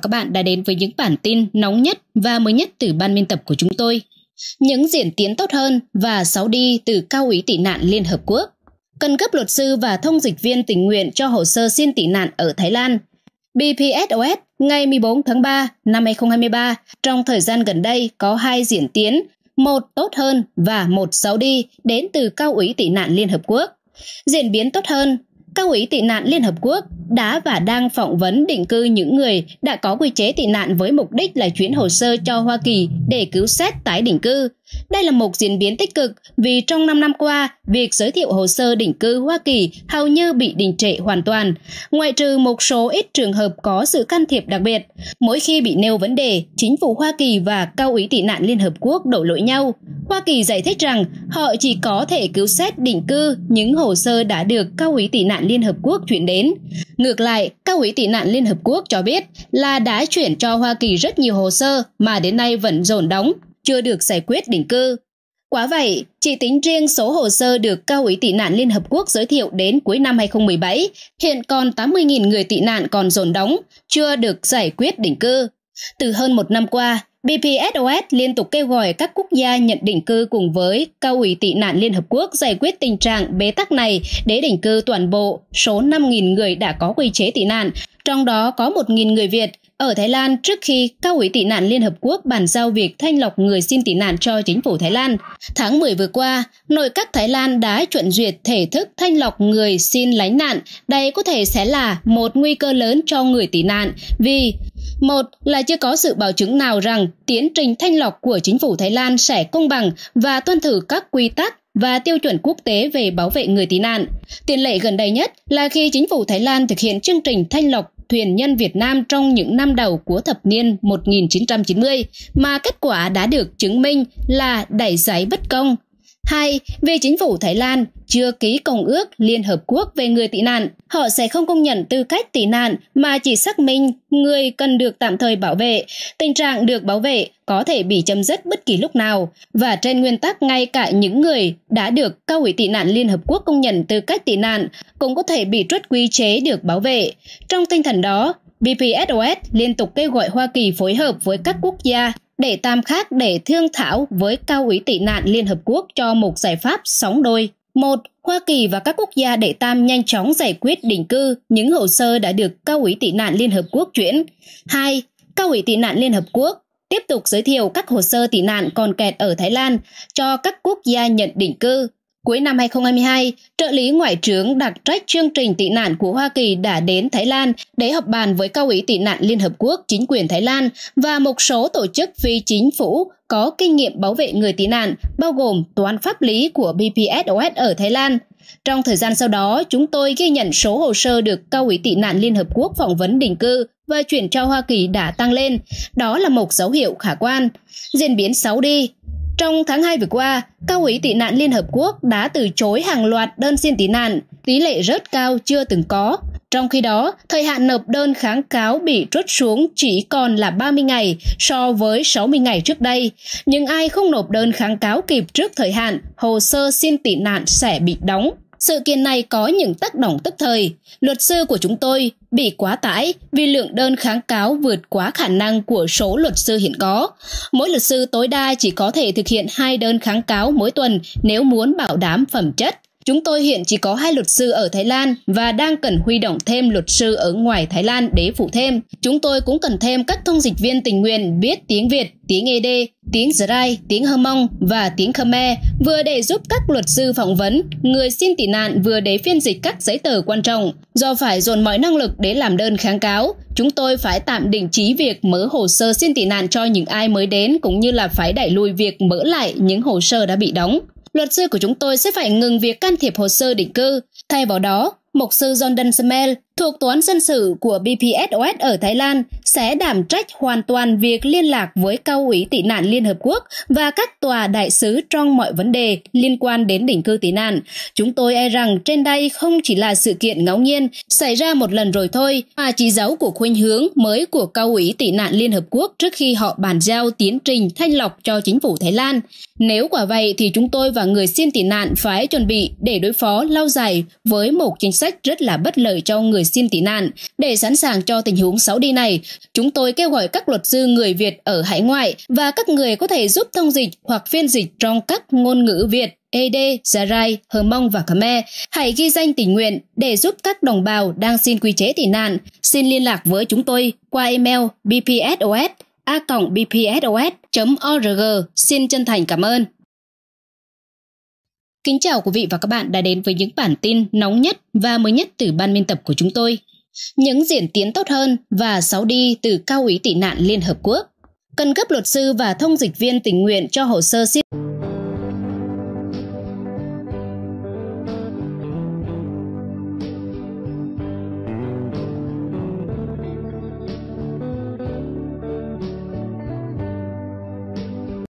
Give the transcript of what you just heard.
Các bạn đã đến với những bản tin nóng nhất và mới nhất từ ban biên tập của chúng tôi. Những diễn tiến tốt hơn và 6 đi từ cao ủy tị nạn Liên Hợp Quốc. Cần cấp luật sư và thông dịch viên tình nguyện cho hồ sơ xin tị nạn ở Thái Lan. BPSOS ngày 14 tháng 3 năm 2023 trong thời gian gần đây có 2 diễn tiến, một tốt hơn và một 6 đi đến từ cao ủy tị nạn Liên Hợp Quốc. Diễn biến tốt hơn, cao ủy tị nạn Liên Hợp Quốc đã và đang phỏng vấn định cư những người đã có quy chế tị nạn với mục đích là chuyển hồ sơ cho Hoa Kỳ để cứu xét tái định cư. Đây là một diễn biến tích cực vì trong 5 năm qua, việc giới thiệu hồ sơ định cư Hoa Kỳ hầu như bị đình trệ hoàn toàn, ngoại trừ một số ít trường hợp có sự can thiệp đặc biệt. Mỗi khi bị nêu vấn đề, chính phủ Hoa Kỳ và cao ủy tị nạn Liên Hợp Quốc đổ lỗi nhau. Hoa Kỳ giải thích rằng họ chỉ có thể cứu xét định cư những hồ sơ đã được cao ủy tị nạn Liên Hợp Quốc chuyển đến. Ngược lại, cao ủy tị nạn Liên Hợp Quốc cho biết là đã chuyển cho Hoa Kỳ rất nhiều hồ sơ mà đến nay vẫn dồn đóng, chưa được giải quyết định cư. Quả vậy, chỉ tính riêng số hồ sơ được cao ủy tị nạn Liên Hợp Quốc giới thiệu đến cuối năm 2017, hiện còn 80.000 người tị nạn còn dồn đóng, chưa được giải quyết định cư. Từ hơn một năm qua, BPSOS liên tục kêu gọi các quốc gia nhận định cư cùng với cao ủy tị nạn Liên Hợp Quốc giải quyết tình trạng bế tắc này để định cư toàn bộ số 5.000 người đã có quy chế tị nạn, trong đó có 1.000 người Việt ở Thái Lan trước khi cao ủy tị nạn Liên Hợp Quốc bàn giao việc thanh lọc người xin tị nạn cho chính phủ Thái Lan. Tháng 10 vừa qua, nội các Thái Lan đã chuẩn duyệt thể thức thanh lọc người xin lánh nạn. Đây có thể sẽ là một nguy cơ lớn cho người tị nạn vì một là chưa có sự bảo chứng nào rằng tiến trình thanh lọc của chính phủ Thái Lan sẽ công bằng và tuân thủ các quy tắc và tiêu chuẩn quốc tế về bảo vệ người tị nạn. Tiền lệ gần đây nhất là khi chính phủ Thái Lan thực hiện chương trình thanh lọc thuyền nhân Việt Nam trong những năm đầu của thập niên 1990 mà kết quả đã được chứng minh là đẩy giải bất công. 2. Vì chính phủ Thái Lan chưa ký Công ước Liên Hợp Quốc về người tị nạn, họ sẽ không công nhận tư cách tị nạn mà chỉ xác minh người cần được tạm thời bảo vệ. Tình trạng được bảo vệ có thể bị chấm dứt bất kỳ lúc nào, và trên nguyên tắc ngay cả những người đã được cao ủy tị nạn Liên Hợp Quốc công nhận tư cách tị nạn cũng có thể bị truất quy chế được bảo vệ. Trong tinh thần đó, BPSOS liên tục kêu gọi Hoa Kỳ phối hợp với các quốc gia để tam khác để thương thảo với cao ủy tị nạn Liên Hợp Quốc cho một giải pháp sóng đôi. 1. Hoa Kỳ và các quốc gia đệ tam nhanh chóng giải quyết định cư những hồ sơ đã được cao ủy tị nạn Liên Hợp Quốc chuyển. 2. Cao ủy tị nạn Liên Hợp Quốc tiếp tục giới thiệu các hồ sơ tị nạn còn kẹt ở Thái Lan cho các quốc gia nhận định cư. Cuối năm 2022, trợ lý Ngoại trưởng đặc trách chương trình tị nạn của Hoa Kỳ đã đến Thái Lan để họp bàn với cao ủy tị nạn Liên Hợp Quốc, chính quyền Thái Lan và một số tổ chức phi chính phủ có kinh nghiệm bảo vệ người tị nạn, bao gồm toán pháp lý của BPSOS ở Thái Lan. Trong thời gian sau đó, chúng tôi ghi nhận số hồ sơ được cao ủy tị nạn Liên Hợp Quốc phỏng vấn định cư và chuyển cho Hoa Kỳ đã tăng lên. Đó là một dấu hiệu khả quan. Diễn biến 6 đi. Trong tháng 2 vừa qua, cao ủy tị nạn Liên Hợp Quốc đã từ chối hàng loạt đơn xin tị nạn, tỷ lệ rất cao chưa từng có. Trong khi đó, thời hạn nộp đơn kháng cáo bị trút xuống chỉ còn là 30 ngày so với 60 ngày trước đây. Nhưng ai không nộp đơn kháng cáo kịp trước thời hạn, hồ sơ xin tị nạn sẽ bị đóng. Sự kiện này có những tác động tức thời. Luật sư của chúng tôi bị quá tải vì lượng đơn kháng cáo vượt quá khả năng của số luật sư hiện có. Mỗi luật sư tối đa chỉ có thể thực hiện 2 đơn kháng cáo mỗi tuần nếu muốn bảo đảm phẩm chất. Chúng tôi hiện chỉ có 2 luật sư ở Thái Lan và đang cần huy động thêm luật sư ở ngoài Thái Lan để phụ thêm. Chúng tôi cũng cần thêm các thông dịch viên tình nguyện biết tiếng Việt, tiếng Ede, tiếng Zrai, tiếng Hơ Mông và tiếng Khmer, vừa để giúp các luật sư phỏng vấn người xin tị nạn, vừa để phiên dịch các giấy tờ quan trọng. Do phải dồn mọi năng lực để làm đơn kháng cáo, chúng tôi phải tạm đình chỉ việc mở hồ sơ xin tị nạn cho những ai mới đến, cũng như là phải đẩy lùi việc mở lại những hồ sơ đã bị đóng. Luật sư của chúng tôi sẽ phải ngừng việc can thiệp hồ sơ định cư. Thay vào đó, mục sư Jordan Smell thuộc Tòa án dân sự của BPSOS ở Thái Lan sẽ đảm trách hoàn toàn việc liên lạc với cao ủy tị nạn Liên Hợp Quốc và các tòa đại sứ trong mọi vấn đề liên quan đến định cư tị nạn. Chúng tôi e rằng trên đây không chỉ là sự kiện ngẫu nhiên xảy ra một lần rồi thôi, mà chỉ dấu của khuynh hướng mới của cao ủy tị nạn Liên Hợp Quốc trước khi họ bàn giao tiến trình thanh lọc cho chính phủ Thái Lan. Nếu quả vậy thì chúng tôi và người xin tị nạn phải chuẩn bị để đối phó lâu dài với một chính sách rất là bất lợi cho người xin tị nạn. Để sẵn sàng cho tình huống xấu đi này, chúng tôi kêu gọi các luật sư người Việt ở hải ngoại và các người có thể giúp thông dịch hoặc phiên dịch trong các ngôn ngữ Việt, Ede, Sarai, Hờ Mông và Khmer. Hãy ghi danh tình nguyện để giúp các đồng bào đang xin quy chế tị nạn. Xin liên lạc với chúng tôi qua email bpsos@bpsos.org. Xin chân thành cảm ơn. Kính chào quý vị và các bạn đã đến với những bản tin nóng nhất và mới nhất từ ban biên tập của chúng tôi. Những diễn tiến tốt hơn và xấu đi từ Cao ủy tị nạn Liên Hợp Quốc. Cần gấp luật sư và thông dịch viên tình nguyện cho hồ sơ xin